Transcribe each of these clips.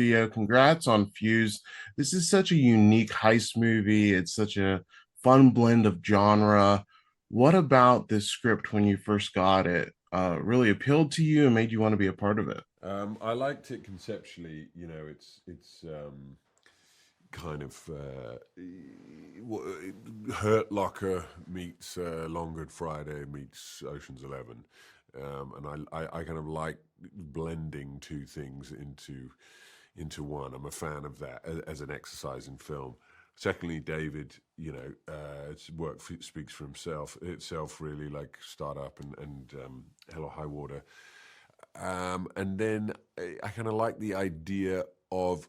Theo. Congrats on Fuse. This is such a unique heist movie. It's such a fun blend of genre. What about this script when you first got it really appealed to you and made you want to be a part of it? I liked it conceptually. It's kind of Hurt Locker meets Long Good Friday meets Ocean's 11, and I kind of like blending two things into one. I'm a fan of that as an exercise in film. Secondly, David, its work speaks for himself itself, really, like Startup and Hell or High Water. And then I kind of like the idea of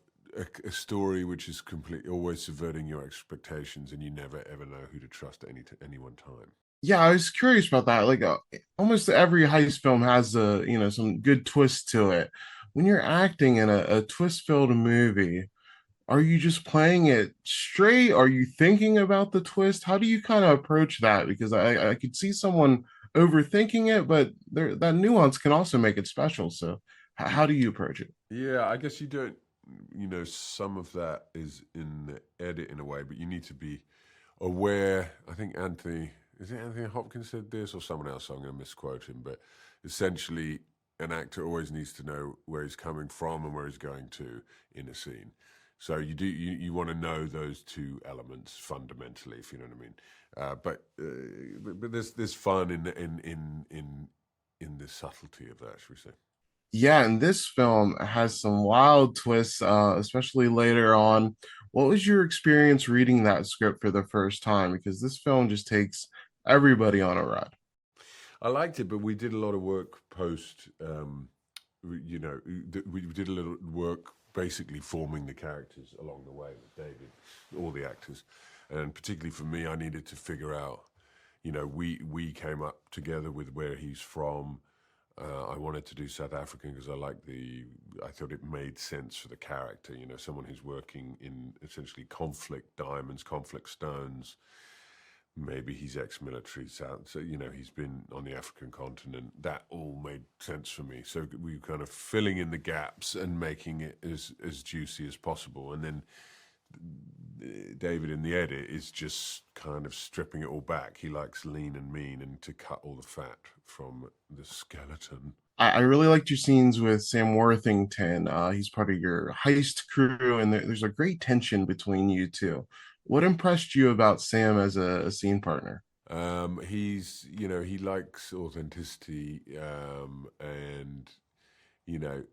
a story which is completely always subverting your expectations, and you never ever know who to trust at any one time. Yeah, I was curious about that. Like, almost every heist film has some good twist to it. When you're acting in a twist-filled movie, are you just playing it straight? Are you thinking about the twist? How do you kind of approach that? Because I could see someone overthinking it, but that nuance can also make it special. So, how do you approach it? Yeah, I guess you don't. Some of that is in the edit in a way, but you need to be aware. I think is it Anthony Hopkins said this or someone else? So I'm going to misquote him, but essentially, an actor always needs to know where he's coming from and where he's going to in a scene. So you want to know those two elements fundamentally, if you know what I mean. But there's fun in the subtlety of that, should we say? Yeah, and this film has some wild twists, especially later on. What was your experience reading that script for the first time? Because this film just takes everybody on a ride. I liked it, but we did a lot of work post. We did a little work basically forming the characters along the way with David, all the actors, and particularly for me, I needed to figure out. We came up together with where he's from. I wanted to do South African because I thought it made sense for the character. Someone who's working in essentially conflict diamonds, conflict stones. Maybe he's ex-military, so he's been on the African continent. That all made sense for me. So we were kind of filling in the gaps and making it as juicy as possible. And then David in the edit is just kind of stripping it all back. He likes lean and mean and to cut all the fat from the skeleton. I really liked your scenes with Sam Worthington. He's part of your heist crew, and there's a great tension between you two. What impressed you about Sam as a scene partner? He likes authenticity, and you know,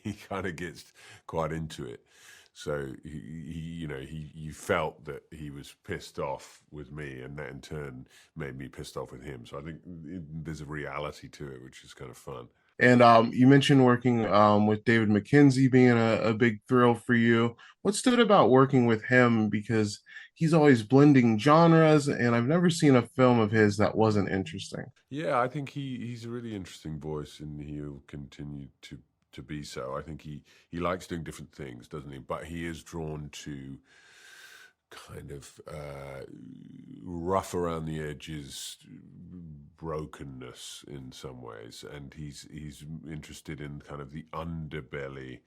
he kind of gets quite into it. So you felt that he was pissed off with me, and that in turn made me pissed off with him. So I think there's a reality to it, which is kind of fun. And you mentioned working with David Mackenzie being a big thrill for you. What stood about working with him? Because he's always blending genres, and I've never seen a film of his that wasn't interesting. Yeah, I think he's a really interesting voice, and he'll continue to be so. I think he likes doing different things, doesn't he? But he is drawn to kind of rough around the edges brokenness in some ways, and he's interested in kind of the underbelly,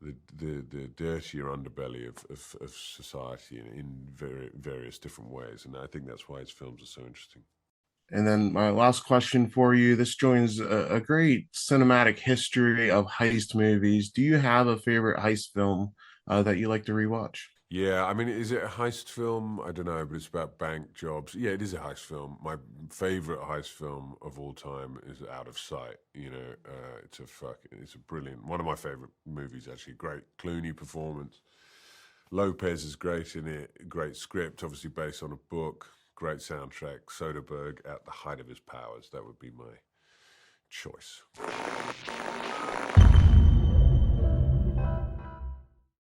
the dirtier underbelly of society in various different ways, and I think that's why his films are so interesting. And then my last question for you. This joins a great cinematic history of heist movies. Do you have a favorite heist film that you like to rewatch? Yeah, I mean, is it a heist film? I don't know, but it's about bank jobs. Yeah, it is a heist film. My favorite heist film of all time is Out of Sight. It's a brilliant, one of my favorite movies actually. Great Clooney performance. Lopez is great in it. Great script, obviously based on a book. Great soundtrack. Soderbergh at the height of his powers. That would be my choice.